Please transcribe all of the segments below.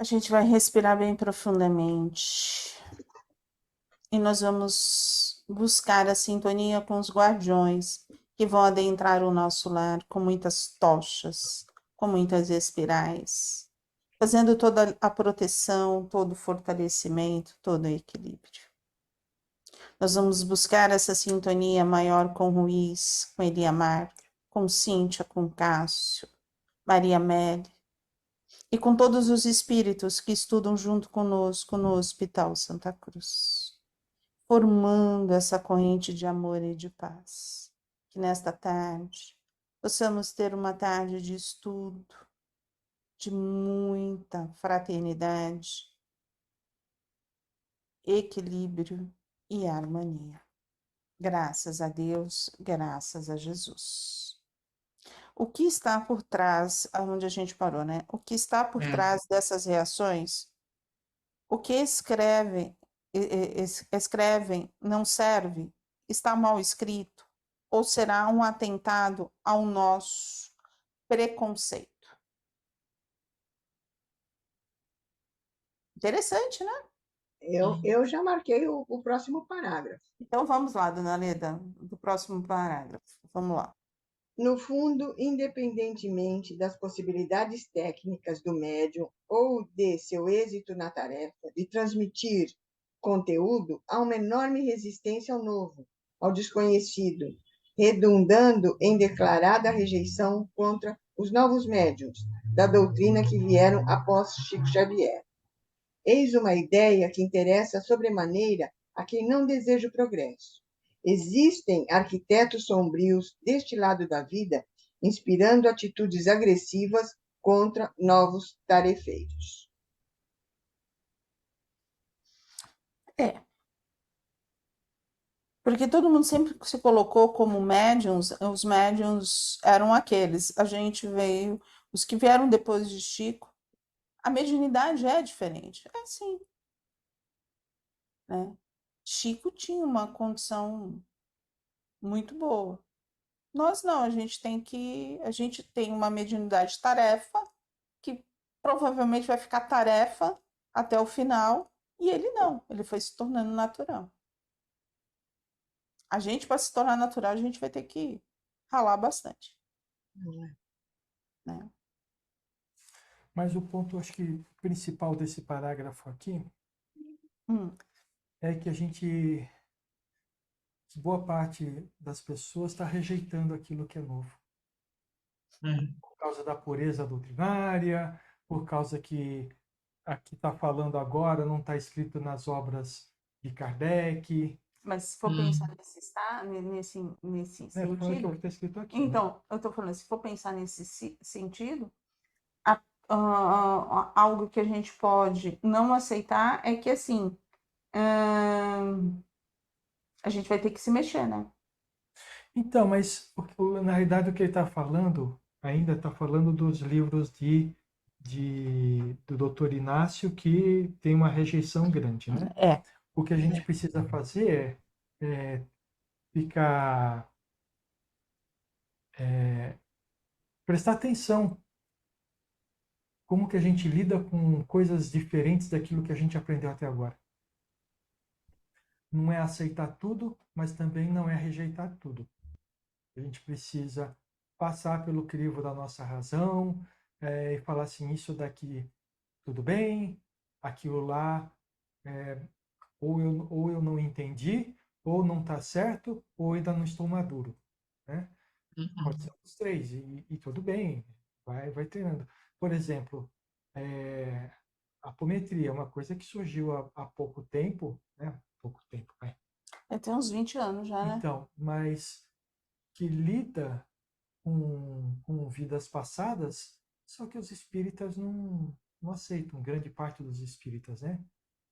A gente vai respirar bem profundamente e nós vamos buscar a sintonia com os guardiões que vão adentrar o nosso lar com muitas tochas, com muitas espirais, fazendo toda a proteção, todo o fortalecimento, todo o equilíbrio. Nós vamos buscar essa sintonia maior com Ruiz, com Eliamar, com Cíntia, com Cássio, Maria Amélia, e com todos os espíritos que estudam junto conosco no Hospital Santa Cruz, formando essa corrente de amor e de paz. Que nesta tarde possamos ter uma tarde de estudo, de muita fraternidade, equilíbrio e harmonia. Graças a Deus, graças a Jesus. O que está por trás, onde a gente parou, né? O que está por trás dessas reações? O que escrevem não serve? Está mal escrito? Ou será um atentado ao nosso preconceito? Interessante, né? Eu já marquei o próximo parágrafo. Então vamos lá, dona Leda, do próximo parágrafo. Vamos lá. No fundo, independentemente das possibilidades técnicas do médium ou de seu êxito na tarefa de transmitir conteúdo, há uma enorme resistência ao novo, ao desconhecido, redundando em declarada rejeição contra os novos médiuns da doutrina que vieram após Chico Xavier. Eis uma ideia que interessa sobremaneira a quem não deseja o progresso. Existem arquitetos sombrios deste lado da vida, inspirando atitudes agressivas contra novos tarefeiros. Porque todo mundo sempre se colocou como médiums, os médiums eram aqueles. A gente veio, os que vieram depois de Chico, a mediunidade é diferente. É assim, né? Chico tinha uma condição muito boa. Nós não, a gente tem uma mediunidade tarefa, que provavelmente vai ficar tarefa até o final, e ele não, ele foi se tornando natural. A gente, para se tornar natural, a gente vai ter que ralar bastante. Né? Mas o ponto, acho que, principal desse parágrafo aqui é que boa parte das pessoas está rejeitando aquilo que é novo. Por causa da pureza doutrinária, por causa que aqui está falando agora não está escrito nas obras de Kardec. Mas se for pensar nesse Falando que é o sentido, que está escrito aqui. então, eu estou falando, se for pensar nesse sentido, algo que a gente pode não aceitar é que, assim, a gente vai ter que se mexer, né? Então, mas na realidade o que ele está falando, ainda está falando dos livros do Dr. Inácio, que tem uma rejeição grande, né? O que a gente precisa fazer é ficar... prestar atenção como que a gente lida com coisas diferentes daquilo que a gente aprendeu até agora. Não é aceitar tudo, mas também não é rejeitar tudo. A gente precisa passar pelo crivo da nossa razão e falar assim, isso daqui tudo bem, aquilo lá ou eu não entendi, ou não está certo, ou ainda não estou maduro. Né? Pode ser os três, e tudo bem, vai treinando. Por exemplo, a apometria é uma coisa que surgiu há pouco tempo, né? Pouco tempo, vai. Tem uns 20 anos já, né? Então, mas que lida com vidas passadas, só que os espíritas não aceitam, grande parte dos espíritas, né?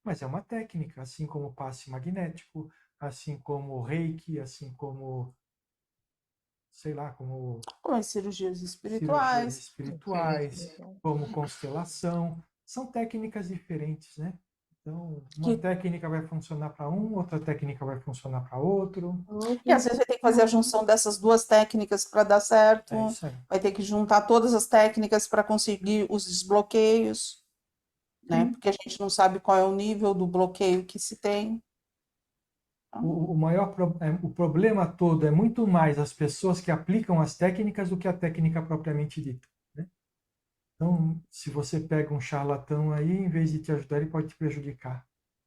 Mas é uma técnica, assim como o passe magnético, assim como o reiki, assim como, sei lá, como as cirurgias espirituais, como constelação. São técnicas diferentes, né? Então, uma técnica vai funcionar para um, outra técnica vai funcionar para outro. E às vezes vai ter que fazer a junção dessas duas técnicas para dar certo. É isso aí. Vai ter que juntar todas as técnicas para conseguir os desbloqueios. né? Sim. Porque a gente não sabe qual é o nível do bloqueio que se tem. O problema todo é muito mais as pessoas que aplicam as técnicas do que a técnica propriamente dita, né? Então, se você pega um charlatão aí, em vez de te ajudar, ele pode te prejudicar.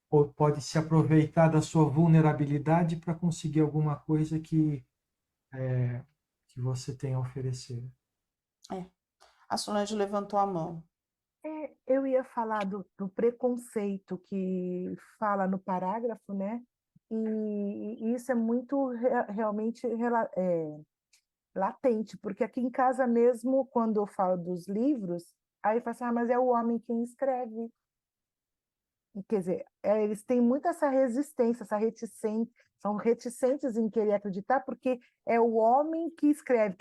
Ou pode se aproveitar da sua vulnerabilidade para conseguir alguma coisa que você tem a oferecer. A Solange levantou a mão. Eu ia falar do preconceito que fala no parágrafo, né? E isso é muito realmente latente, porque aqui em casa mesmo, quando eu falo dos livros, aí fala assim, mas é o homem quem escreve. Quer dizer, eles têm muito essa resistência, são reticentes em querer acreditar, porque é o homem que escreve.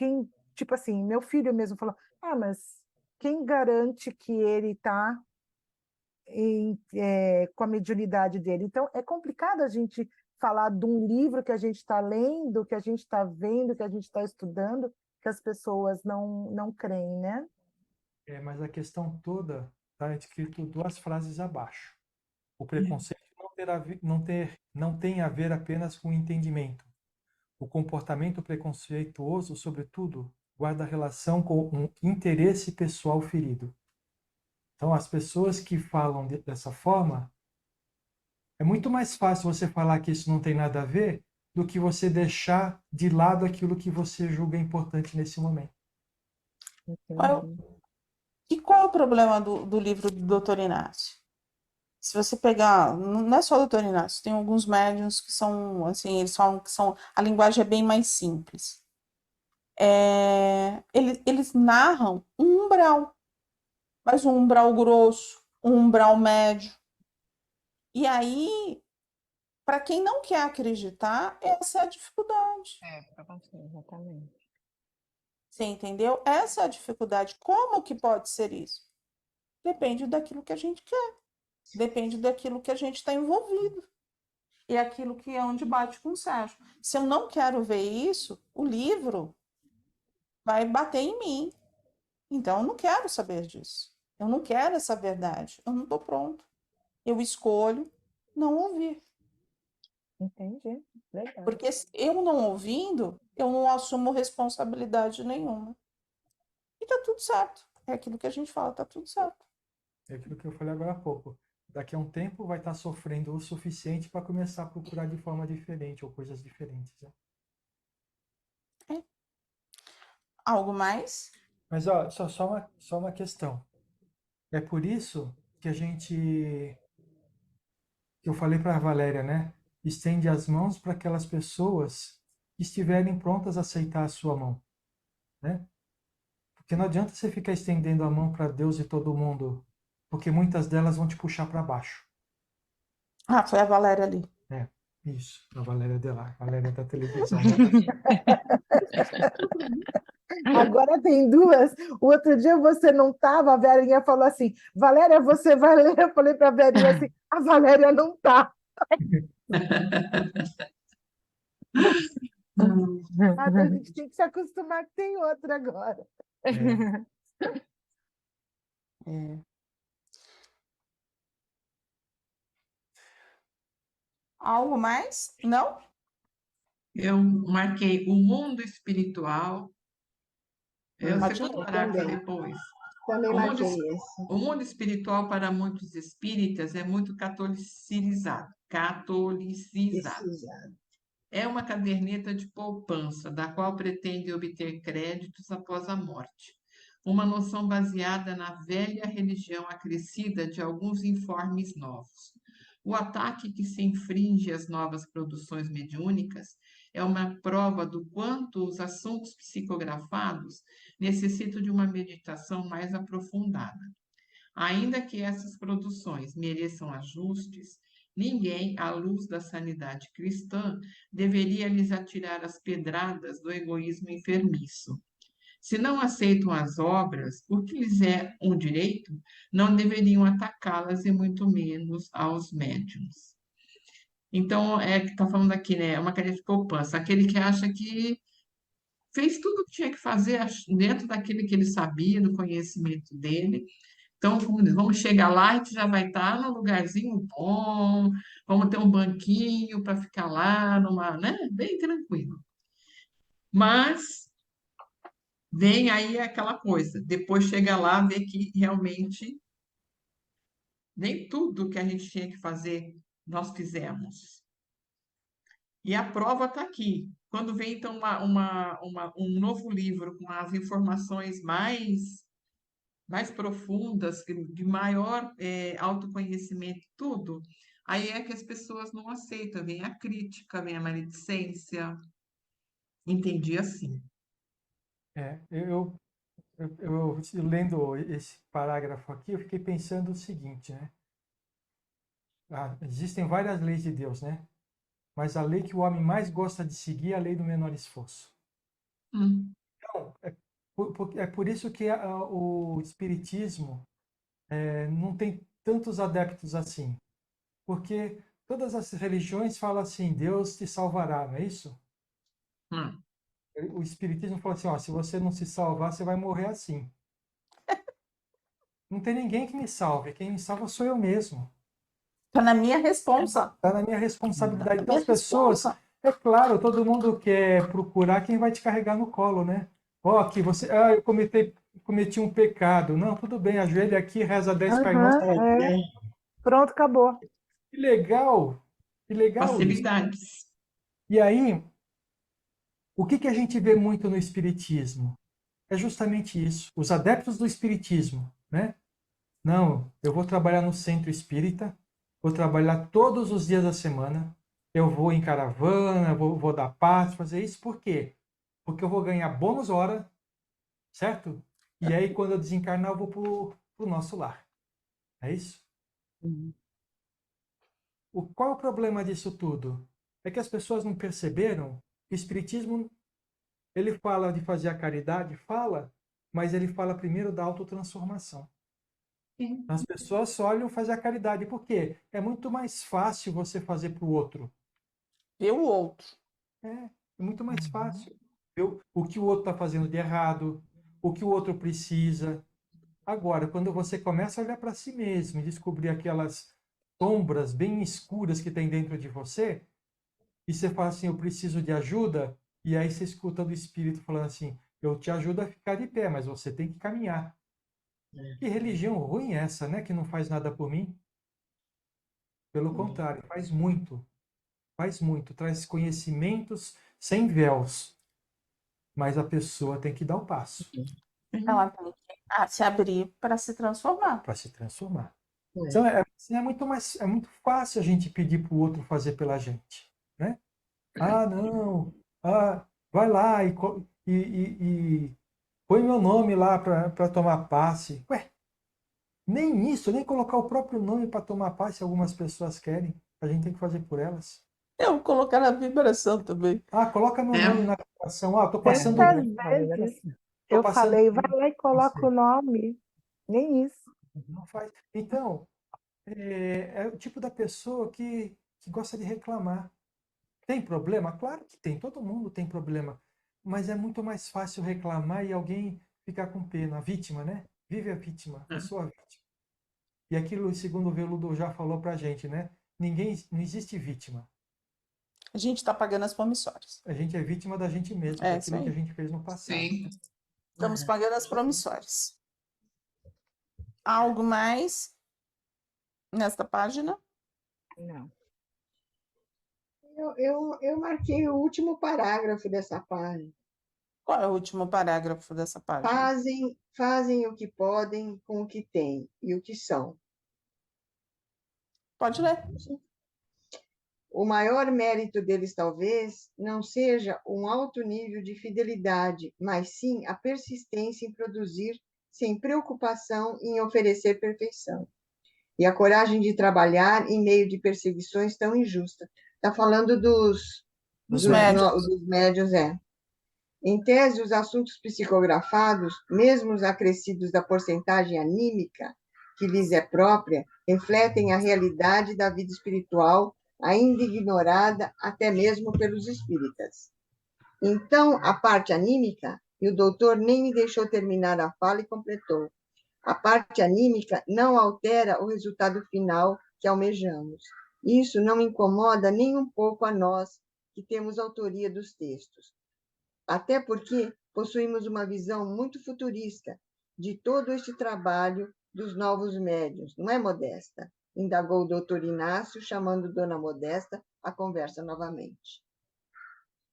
Tipo assim, meu filho mesmo falou, mas quem garante que ele está com a mediunidade dele? Então, é complicado a gente falar de um livro que a gente está lendo, que a gente está vendo, que a gente está estudando, que as pessoas não creem, né? Mas a questão toda está escrito 2 frases abaixo. O preconceito não tem a ver apenas com o entendimento. O comportamento preconceituoso, sobretudo, guarda relação com um interesse pessoal ferido. Então, as pessoas que falam dessa forma, é muito mais fácil você falar que isso não tem nada a ver do que você deixar de lado aquilo que você julga importante nesse momento. Qual é o problema do livro do Dr. Inácio? Se você pegar, não é só o Dr. Inácio, tem alguns médiuns que são, assim, eles falam que a linguagem é bem mais simples. Eles narram um umbral, mas um umbral grosso, um umbral médio. E aí, para quem não quer acreditar, essa é a dificuldade. Para você, exatamente. Você entendeu? Essa é a dificuldade. Como que pode ser isso? Depende daquilo que a gente quer. Depende daquilo que a gente está envolvido. E aquilo que é onde bate com o Sérgio. Se eu não quero ver isso, o livro vai bater em mim. Então, eu não quero saber disso. Eu não quero essa verdade. Eu não estou pronto. Eu escolho não ouvir. Entendi. Legal. Porque eu não ouvindo, eu não assumo responsabilidade nenhuma. E tá tudo certo. É aquilo que a gente fala, tá tudo certo. É aquilo que eu falei agora há pouco. Daqui a um tempo vai estar sofrendo o suficiente para começar a procurar de forma diferente ou coisas diferentes, né? Algo mais? Mas ó, só uma questão. É por isso que eu falei para a Valéria, né? Estende as mãos para aquelas pessoas que estiverem prontas a aceitar a sua mão, né? Porque não adianta você ficar estendendo a mão para Deus e todo mundo, porque muitas delas vão te puxar para baixo. Ah, foi a Valéria ali. Isso, a Valéria de lá, a Valéria da televisão. Agora tem duas. O outro dia você não estava, a Verinha falou assim, Valéria, você vai ler? Eu falei para a Verinha assim, a Valéria não está. A gente tem que se acostumar que tem outra agora. Algo mais? Não? Eu marquei o mundo espiritual. Eu Pode separo ir. o parágrafo Também. depois. Também O mundo, marquei esse. o mundo espiritual para muitos espíritas é muito catolicizado. Precisado. É uma caderneta de poupança, da qual pretende obter créditos após a morte. Uma noção baseada na velha religião acrescida de alguns informes novos. O ataque que se infringe às novas produções mediúnicas é uma prova do quanto os assuntos psicografados necessitam de uma meditação mais aprofundada. Ainda que essas produções mereçam ajustes, ninguém, à luz da sanidade cristã, deveria lhes atirar as pedradas do egoísmo enfermiço. Se não aceitam as obras, o que lhes é um direito, não deveriam atacá-las e muito menos aos médiuns. Então, é que está falando aqui, né? É uma cadeia de poupança. Aquele que acha que fez tudo o que tinha que fazer dentro daquilo que ele sabia, do conhecimento dele, Então, como diz, vamos chegar lá, a gente já vai estar num lugarzinho bom, vamos ter um banquinho para ficar lá, numa, né? Bem tranquilo. Mas vem aí aquela coisa, depois chega lá, vê que realmente nem tudo que a gente tinha que fazer nós fizemos. E a prova está aqui. Quando vem, então, um novo livro com as informações mais profundas, de maior autoconhecimento, tudo, aí é que as pessoas não aceitam. Vem a crítica, vem a maledicência. Entendi assim. É, lendo esse parágrafo aqui, eu fiquei pensando o seguinte, né? Existem várias leis de Deus, né? Mas a lei que o homem mais gosta de seguir é a lei do menor esforço. Hum, Então, é por isso que o Espiritismo não tem tantos adeptos assim. Porque todas as religiões falam assim, Deus te salvará, não é isso? hum. O Espiritismo fala assim, ó, se você não se salvar, você vai morrer assim. Não tem ninguém que me salve, quem me salva sou eu mesmo. Tá na minha responsa. Está na minha Tá responsabilidade. na Então, minha as pessoas, responsa. é claro, todo mundo quer procurar quem vai te carregar no colo, né? Ó, aqui você, eu cometi um pecado. Não, tudo bem, ajoelha aqui, reza 10 Pai Nosso. Aham, é. Pronto, acabou. Que legal isso. Facilidades. E aí, o que a gente vê muito no Espiritismo? É justamente isso. Os adeptos do Espiritismo, né? Não, eu vou trabalhar no centro espírita, vou trabalhar todos os dias da semana, eu vou em caravana, vou dar passe, fazer isso, por quê? Porque eu vou ganhar bônus hora, certo? E aí, quando eu desencarnar, eu vou pro nosso lar. É isso? Qual é o problema disso tudo? É que as pessoas não perceberam que o Espiritismo, ele fala de fazer a caridade, fala, mas ele fala primeiro da autotransformação. Sim. As pessoas só olham fazer a caridade. Por quê? É muito mais fácil você fazer para o outro. Ver o outro. É muito mais fácil. Ver o que o outro está fazendo de errado, o que o outro precisa. Agora, quando você começa a olhar para si mesmo e descobrir aquelas sombras bem escuras que tem dentro de você, e você fala assim, eu preciso de ajuda, e aí você escuta do Espírito falando assim, eu te ajudo a ficar de pé, mas você tem que caminhar. Que religião ruim é essa, né? Que não faz nada por mim? Pelo contrário, faz muito, traz conhecimentos sem véus, mas a pessoa tem que dar o passo Ela tem que se abrir para se transformar. para se transformar. Então, assim, é muito fácil a gente pedir para o outro fazer pela gente, né? Ah, não, vai lá e põe meu nome lá para tomar passe. Ué, nem isso, nem colocar o próprio nome para tomar passe algumas pessoas querem. A gente tem que fazer por elas. Eu vou colocar na vibração também. Coloca meu nome É, na gravação. Estou passando, Tantas vezes tô eu passando. falei, vai lá e coloca o nome. Nem isso. Não faz. Então, é o tipo da pessoa que gosta de reclamar. Tem problema? Claro que tem, todo mundo tem problema. Mas é muito mais fácil reclamar e alguém ficar com pena. A vítima, né? Vive a vítima, eu sou a vítima. E aquilo, segundo o Veludo já falou pra gente, né? Não existe vítima. A gente está pagando as promissórias. A gente é vítima da gente mesmo, É isso daquilo que a aí. gente fez no passado. sim. Estamos pagando as promissórias. Algo mais nesta página? Não. Eu marquei o último parágrafo dessa página. Qual é o último parágrafo dessa página? Fazem o que podem com o que têm e o que são. Pode ler. O maior mérito deles, talvez, não seja um alto nível de fidelidade, mas sim a persistência em produzir sem preocupação em oferecer perfeição. E a coragem de trabalhar em meio de perseguições tão injustas. Está falando dos médios, Em tese, os assuntos psicografados, mesmo os acrescidos da porcentagem anímica que lhes é própria, refletem a realidade da vida espiritual, ainda ignorada até mesmo pelos espíritas. Então, a parte anímica, e o doutor nem me deixou terminar a fala e completou. A parte anímica não altera o resultado final que almejamos. Isso não incomoda nem um pouco a nós que temos autoria dos textos. Até porque possuímos uma visão muito futurista de todo este trabalho dos novos médiuns, não é, Modesta? Indagou o doutor Inácio, chamando Dona Modesta à conversa novamente.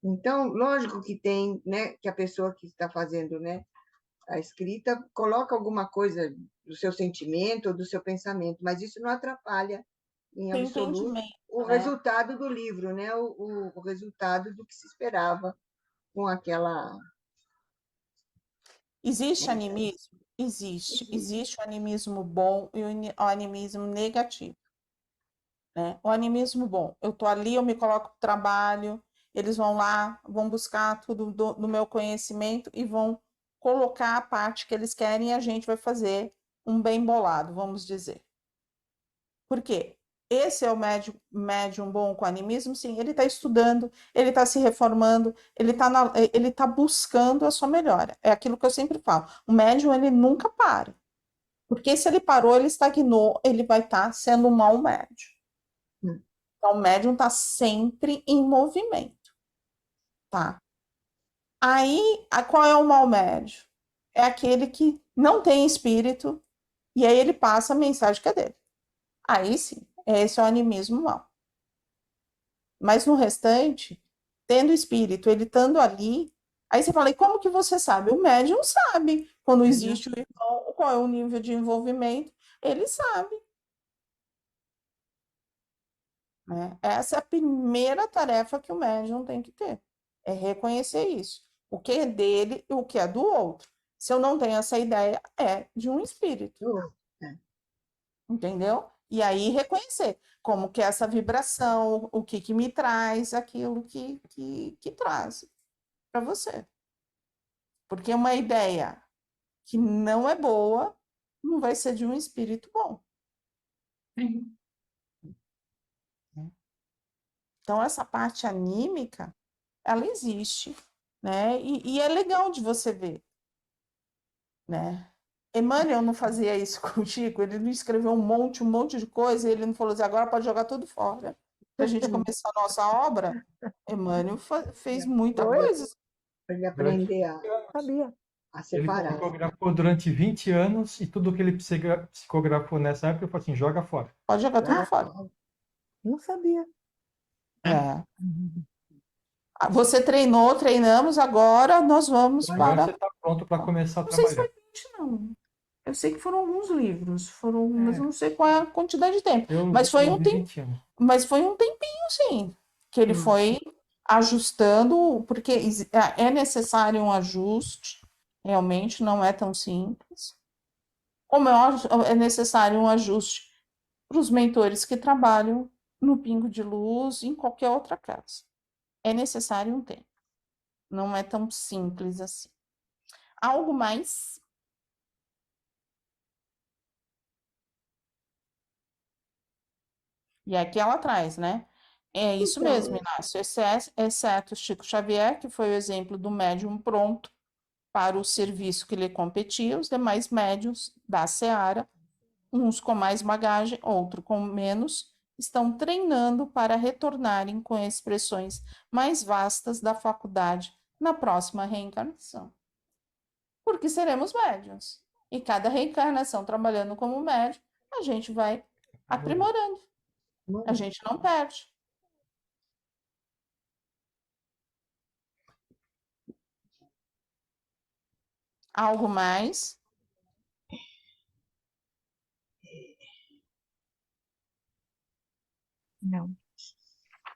Então, lógico que tem, né, que a pessoa que está fazendo, né, a escrita coloca alguma coisa do seu sentimento ou do seu pensamento, mas isso não atrapalha, em Tem absoluto, entendimento, o né? resultado do livro, né? O resultado do que se esperava com aquela. Existe animismo? Existe. Existe o animismo bom e o animismo negativo, né? O animismo bom, eu tô ali, eu me coloco para trabalho, eles vão lá, vão buscar tudo do meu conhecimento e vão colocar a parte que eles querem e a gente vai fazer um bem bolado, vamos dizer. Por quê? Esse é o médium bom com animismo? Sim, ele está estudando, ele está se reformando, ele tá buscando a sua melhora. É aquilo que eu sempre falo. O médium, ele nunca para. Porque se ele parou, ele estagnou, ele vai estar sendo um mau médium. Então, o médium está sempre em movimento, tá? Aí, qual é o mau médium? É aquele que não tem espírito e aí ele passa a mensagem que é dele. Aí sim, esse é o animismo mau. Mas no restante, tendo espírito, ele estando ali, aí você fala, e como que você sabe? O médium sabe quando existe o irmão, qual é o nível de envolvimento, ele sabe. Né? Essa é a primeira tarefa que o médium tem que ter, é reconhecer isso. O que é dele e o que é do outro. Se eu não tenho essa ideia, é de um espírito. Entendeu? E aí reconhecer como que é essa vibração, o que me traz aquilo que traz para você. Porque uma ideia que não é boa não vai ser de um espírito bom. Sim. Então, essa parte anímica, ela existe, né? E é legal de você ver, né? Emmanuel não fazia isso com o Chico, ele não escreveu um monte de coisa, e ele não falou assim, agora pode jogar tudo fora. Para a gente começar a nossa obra, Emmanuel fez muita Foi? coisa. Para ele aprender Sabia. a Ele separar. psicografou durante 20 anos e tudo que ele psicografou nessa época, eu falei assim, joga fora. Pode jogar tudo fora. Não sabia. É. Você treinou, treinamos, agora nós vamos Agora você para. está pronto para começar a Não sei se foi trabalhar. 20, não. Eu sei que foram alguns livros, mas É. eu não sei qual é a quantidade de tempo. Eu Mas foi um vi 20 anos. mas foi um tempinho, sim, que ele foi ajustando, porque é necessário um ajuste, realmente não é tão simples. Como é necessário um ajuste para os mentores que trabalham no Pingo de Luz, em qualquer outra casa. É necessário um tempo. Não é tão simples assim. Algo mais? E aqui ela traz, né? É isso Então, mesmo, Inácio. Exceto Chico Xavier, que foi o exemplo do médium pronto para o serviço que lhe competia, os demais médiuns da seara, uns com mais bagagem, outros com menos, estão treinando para retornarem com expressões mais vastas da faculdade na próxima reencarnação. Porque seremos médiuns. E cada reencarnação trabalhando como médium, a gente vai aprimorando. A gente não perde. Algo mais? Não.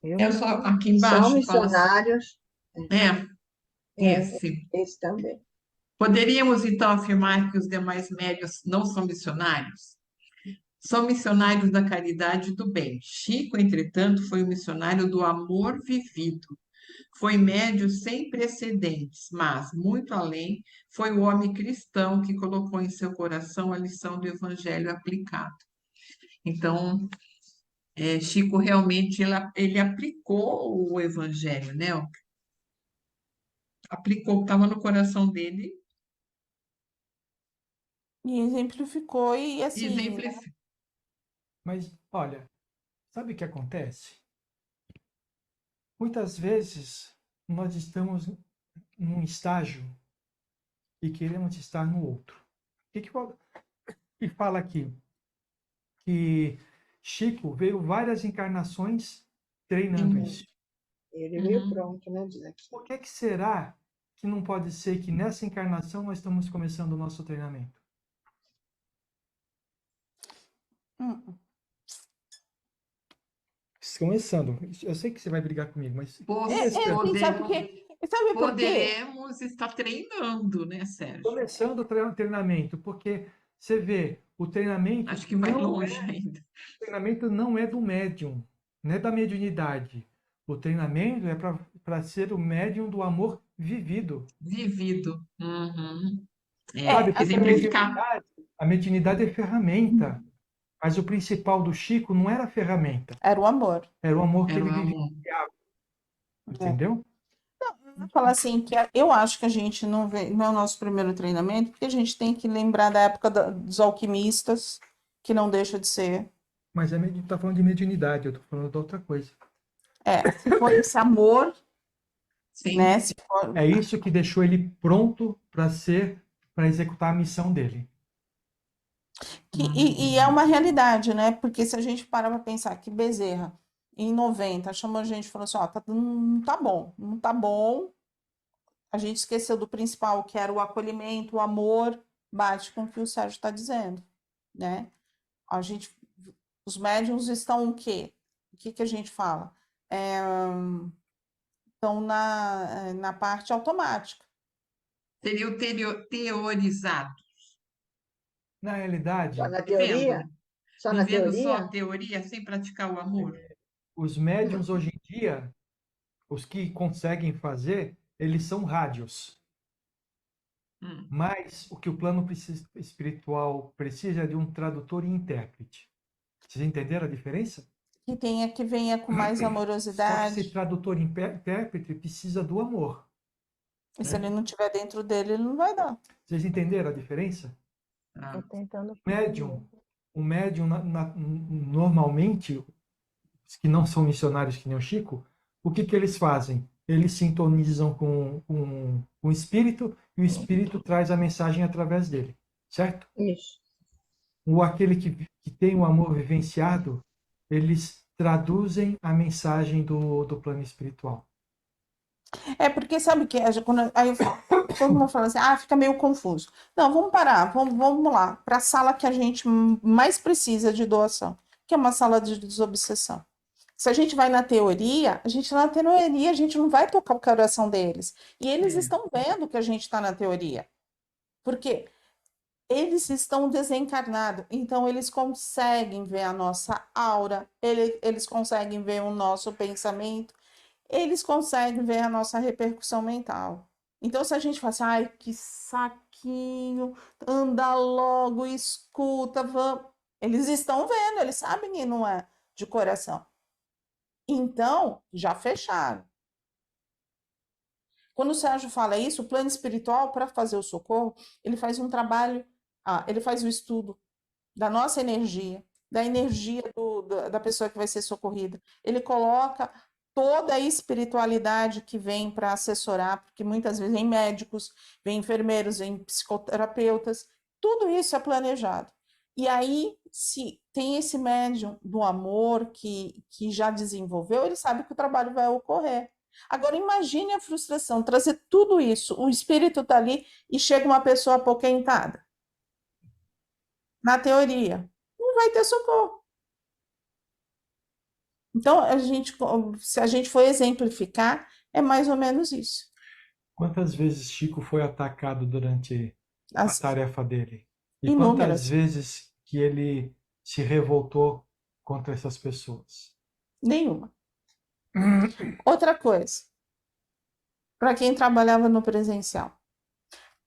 Eu Eu não. só aqui são embaixo fala assim, missionários, esse. esse também. Poderíamos então afirmar que os demais médios não são missionários? São missionários da caridade e do bem. Chico, entretanto, foi o missionário do amor vivido. Foi médio sem precedentes, mas, muito além, foi o homem cristão que colocou em seu coração a lição do evangelho aplicado. Então, Chico realmente ele aplicou o evangelho, né? Aplicou o que estava no coração dele E exemplificou, e assim, Exemplifica. Mas, olha, sabe o que acontece? Muitas vezes nós estamos num estágio e queremos estar no outro. O que que fala aqui? Que Chico veio várias encarnações treinando Uhum. isso. Ele veio Uhum. pronto, né? Diz aqui. Por que será que não pode ser que nessa encarnação nós estamos começando o nosso treinamento? hum, Começando. Eu sei que você vai brigar comigo, mas assim, sabe por Podemos, quê? Sabe por quê? poderemos estar treinando, né, Sérgio? começando o treinamento, porque você vê, Acho que vai longe ainda. o treinamento não é do médium, não é da mediunidade. O treinamento é para ser o médium do amor vivido. Vivido. Uhum. Sabe? Porque Exemplificar. a mediunidade é ferramenta, mas o principal do Chico não era a ferramenta, Era o amor. era o amor que Era o ele amor. vivenciava, É. entendeu? Falar assim, que eu acho que a gente não vê, não é o nosso primeiro treinamento, porque a gente tem que lembrar da época dos alquimistas, que não deixa de ser. Mas a gente está falando de mediunidade, eu estou falando de outra coisa. Se for esse amor, Sim. né? Se for, É isso que deixou ele pronto para executar a missão dele. e é uma realidade, né? Porque se a gente parar para pensar que Bezerra, em 90, chamou a gente e falou assim: ó, não tá bom, não tá bom. A gente esqueceu do principal, que era o acolhimento, o amor, bate com o que o Sérgio está dizendo, né? A gente, os médiums estão o quê? O que que a gente fala? Estão na parte automática. Seria o teorizado. Na Só realidade, na Vivendo. teoria? Só na Vivendo só a teoria? teoria, sem praticar o amor. os médiums hoje em dia, os que conseguem fazer, eles são rádios. Hum. Mas o que o plano espiritual precisa é de um tradutor e intérprete. Vocês entenderam a diferença? Que venha com mais Só que amorosidade. esse tradutor e intérprete precisa do amor. E se ele não estiver dentro dele, ele não vai dar. Vocês entenderam a diferença? Tá. Tô tentando Médium, o médium, normalmente, os que não são missionários que nem o Chico, o que eles fazem? Eles sintonizam com o espírito e o espírito traz a mensagem através dele, certo? Isso. Ou aquele que tem o amor vivenciado, eles traduzem a mensagem do plano espiritual. Porque sabe o que? Aí todo mundo fala assim, fica meio confuso. Não, vamos parar, vamos lá, para a sala que a gente mais precisa de doação, que é uma sala de desobsessão. Se a gente vai na teoria, a gente não vai tocar o coração deles. E eles estão vendo que a gente está na teoria. Porque eles estão desencarnados, então eles conseguem ver a nossa aura, eles conseguem ver o nosso pensamento, eles conseguem ver a nossa repercussão mental. Então, se a gente fala assim, ai, que saquinho, anda logo, escuta, vamos. Eles estão vendo, eles sabem que não é de coração. Então, já fecharam. Quando o Sérgio fala isso, o plano espiritual, para fazer o socorro, ele faz um trabalho, ele faz o estudo da nossa energia, da energia da pessoa que vai ser socorrida. Ele coloca toda a espiritualidade que vem para assessorar, porque muitas vezes vem médicos, vem enfermeiros, vem psicoterapeutas, tudo isso é planejado. E aí, se tem esse médium do amor que já desenvolveu, ele sabe que o trabalho vai ocorrer. Agora, imagine a frustração, trazer tudo isso, o espírito está ali e chega uma pessoa apoquentada. Na teoria, não vai ter socorro. Então, se a gente for exemplificar, é mais ou menos isso. Quantas vezes Chico foi atacado durante a As tarefa dele? E quantas inúmeras, vezes que ele se revoltou contra essas pessoas? nenhuma. Outra coisa, para quem trabalhava no presencial,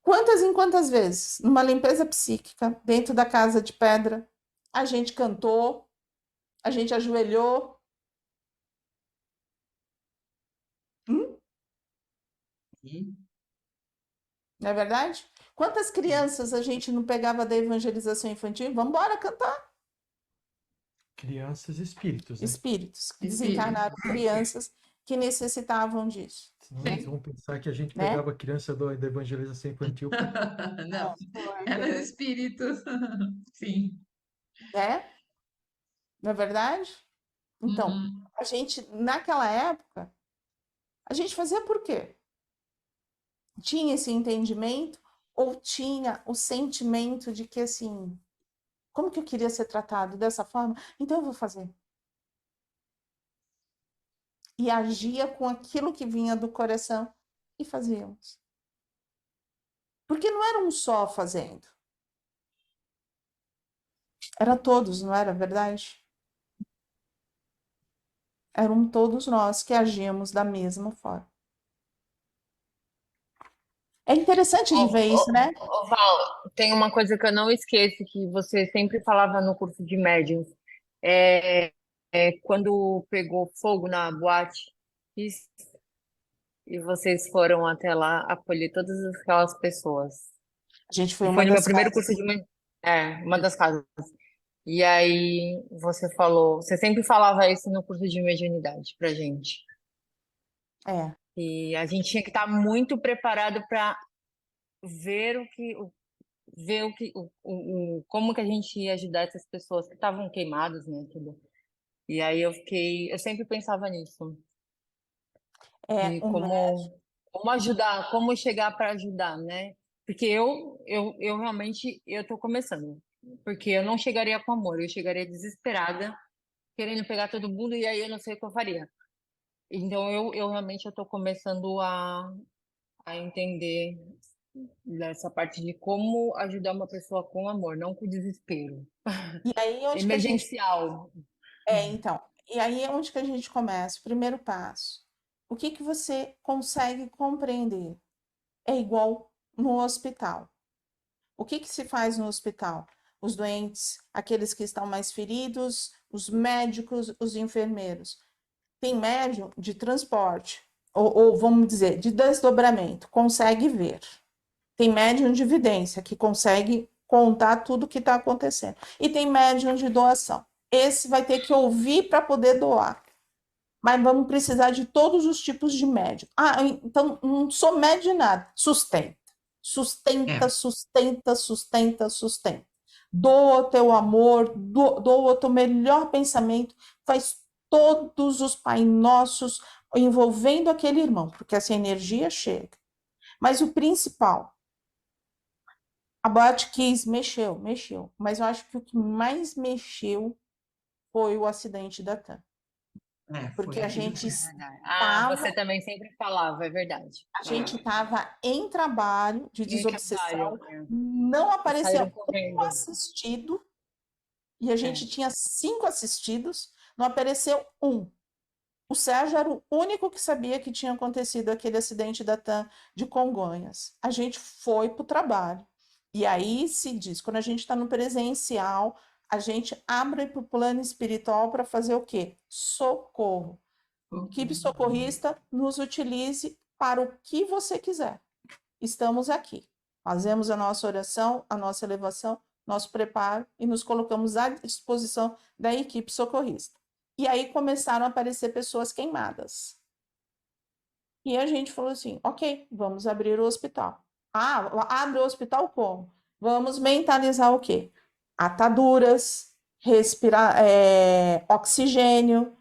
quantas em quantas vezes, numa limpeza psíquica, dentro da casa de pedra, a gente cantou, a gente ajoelhou, E não é verdade? Quantas crianças a gente não pegava da evangelização infantil? Vamos embora cantar. Crianças e espíritos, né? Espíritos que Espírito. desencarnaram crianças que necessitavam disso, Senão eles vão pensar que a gente né? pegava a criança da evangelização infantil. Não, Porque, eram espíritos. Sim. né? Não é verdade? Então, Uhum. a gente, naquela época, a gente fazia por quê? Tinha esse entendimento ou tinha o sentimento de que, assim, como que eu queria ser tratado dessa forma? Então eu vou fazer. E agia com aquilo que vinha do coração e fazíamos. Porque não era um só fazendo. Era todos, não era verdade? Eram todos nós que agíamos da mesma forma. É interessante de ver isso, né? Ô, Val, tem uma coisa que eu não esqueço que você sempre falava no curso de médiuns. É, quando pegou fogo na boate e vocês foram até lá acolher todas aquelas pessoas. A gente foi uma Foi no meu das primeiro casas. curso de uma das casas. E aí você falou, você sempre falava isso no curso de mediunidade pra gente. É, E a gente tinha que estar muito preparado para ver como que a gente ia ajudar essas pessoas que estavam queimadas, né, tudo. E aí eu sempre pensava nisso, é de o como ajudar, como chegar para ajudar, né? Porque eu realmente eu tô começando, porque eu não chegaria com amor, eu chegaria desesperada, querendo pegar todo mundo e aí eu não sei o que eu faria. Então eu realmente eu tô começando a entender dessa parte de como ajudar uma pessoa com amor, não com desespero. E aí onde que a gente Emergencial. então, e aí é onde que a gente começa? O primeiro passo. O que que você consegue compreender? É igual no hospital. O que que se faz no hospital? Os doentes, aqueles que estão mais feridos, os médicos, os enfermeiros. Tem médium de transporte, ou vamos dizer, de desdobramento, consegue ver. Tem médium de vidência, que consegue contar tudo o que está acontecendo. E tem médium de doação. Esse vai ter que ouvir para poder doar. Mas vamos precisar de todos os tipos de médium. Ah, então não sou médium de nada. Sustenta. Sustenta, É. sustenta, sustenta, sustenta. Doa o teu amor, doa o teu melhor pensamento, faz todos os Pai Nossos envolvendo aquele irmão, porque essa energia chega. Mas o principal, a Boate Kiss mexeu, mas eu acho que o que mais mexeu foi o acidente da TAM. Porque Foi a aquilo. gente Você estava também sempre falava, é verdade. em trabalho de E desobsessão, trabalho, né? não E saíram apareceu um correndo. assistido, e a gente É. tinha 5 assistidos, não apareceu um. O Sérgio era o único que sabia que tinha acontecido aquele acidente da TAM de Congonhas. A gente foi para o trabalho. E aí se diz, quando a gente está no presencial, a gente abre para o plano espiritual para fazer o quê? Socorro. Equipe socorrista, nos utilize para o que você quiser. Estamos aqui. Fazemos a nossa oração, a nossa elevação, nosso preparo e nos colocamos à disposição da equipe socorrista. E aí começaram a aparecer pessoas queimadas. E a gente falou assim: ok, vamos abrir o hospital. Ah, abre o hospital como? Vamos mentalizar o quê? Ataduras, respirar, oxigênio,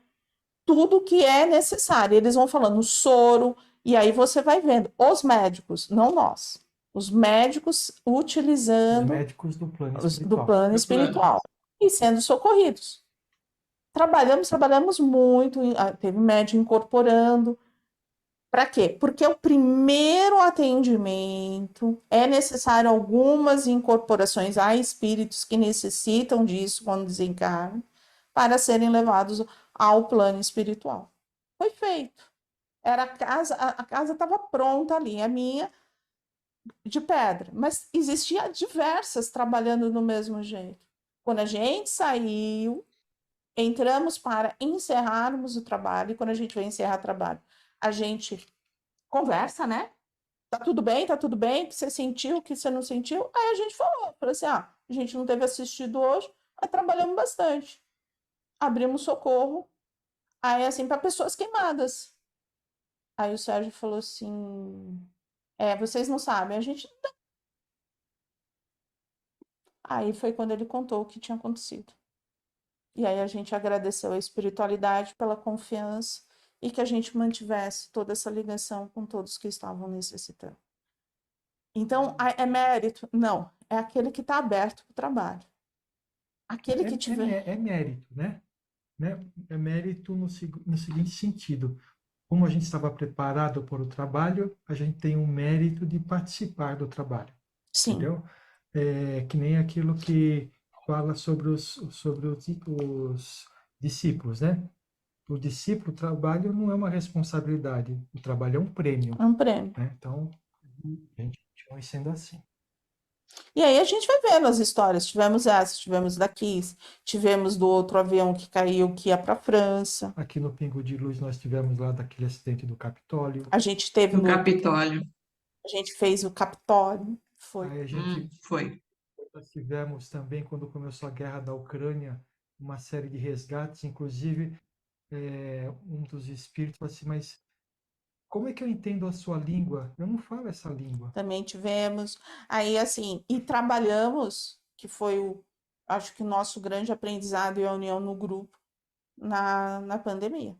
tudo que é necessário. Eles vão falando soro, e aí você vai vendo. Os médicos, não nós. Os médicos Os utilizando médicos do plano do espiritual. plano espiritual e sendo socorridos. Trabalhamos muito, teve médico incorporando. Para quê? Porque o primeiro atendimento é necessário algumas incorporações a espíritos que necessitam disso quando desencarnam para serem levados ao plano espiritual. Foi feito. Era a casa estava pronta ali, a minha de pedra, mas existia diversas trabalhando do mesmo jeito. Quando a gente saiu, entramos para encerrarmos o trabalho, e quando a gente vai encerrar o trabalho, a gente conversa, né? Tá tudo bem? Tá tudo bem? O que você sentiu? O que você não sentiu? Aí a gente falou assim, a gente não teve assistido hoje, mas trabalhamos bastante. Abrimos socorro, aí assim, para pessoas queimadas. Aí o Sérgio falou assim, vocês não sabem, a gente... Aí foi quando ele contou o que tinha acontecido. E aí a gente agradeceu a espiritualidade pela confiança e que a gente mantivesse toda essa ligação com todos que estavam necessitando. Então, é mérito? Não, é aquele que está aberto para o trabalho. Aquele que tiver... É mérito, né? É mérito no seguinte sentido. Como a gente estava preparado para o trabalho, a gente tem o mérito de participar do trabalho. Sim. Entendeu? Que nem aquilo que fala sobre os discípulos, né? O discípulo, o trabalho não é uma responsabilidade, o trabalho é um prêmio. É um prêmio. Né? Então, a gente continua sendo assim. E aí a gente vai vendo as histórias. Tivemos essa, tivemos da Kiss, tivemos do outro avião que caiu, que ia para a França. Aqui no Pingo de Luz nós tivemos lá daquele acidente do Capitólio. A gente teve No Capitólio. A gente fez o Capitólio. Foi. Aí a gente Foi. nós tivemos também, quando começou a guerra da Ucrânia, uma série de resgates, inclusive um dos espíritos falou assim, mas como é que eu entendo a sua língua? Eu não falo essa língua. Também tivemos. Aí, assim, e trabalhamos, que foi acho que o nosso grande aprendizado e a união no grupo na pandemia.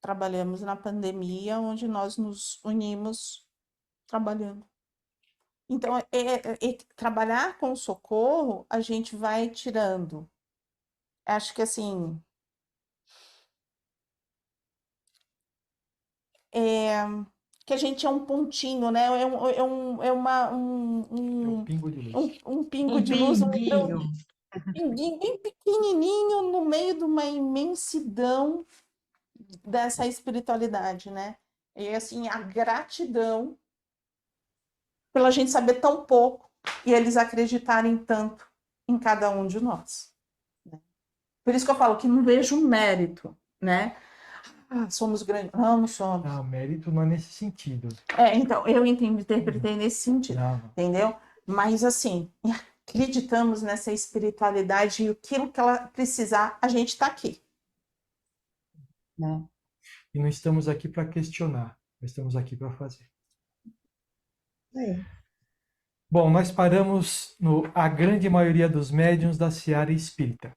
Trabalhamos na pandemia, onde nós nos unimos trabalhando. Então, trabalhar com socorro, a gente vai tirando. Acho que assim. Que a gente é um pontinho, né? É um pingo de luz. Um pingo de luz, pinguinho. pinguinho bem pequenininho no meio de uma imensidão dessa espiritualidade, né? E assim, a gratidão pela gente saber tão pouco e eles acreditarem tanto em cada um de nós. Né? Por isso que eu falo que não vejo mérito, né? Somos grandes. Não somos. Não, mérito não é nesse sentido. Então, eu interpretei nesse sentido, Não. entendeu? Mas, assim, acreditamos nessa espiritualidade e aquilo que ela precisar, a gente está aqui. Né? E não estamos aqui para questionar, nós estamos aqui para fazer. Bom, nós paramos no A Grande Maioria dos Médiuns da Seara Espírita.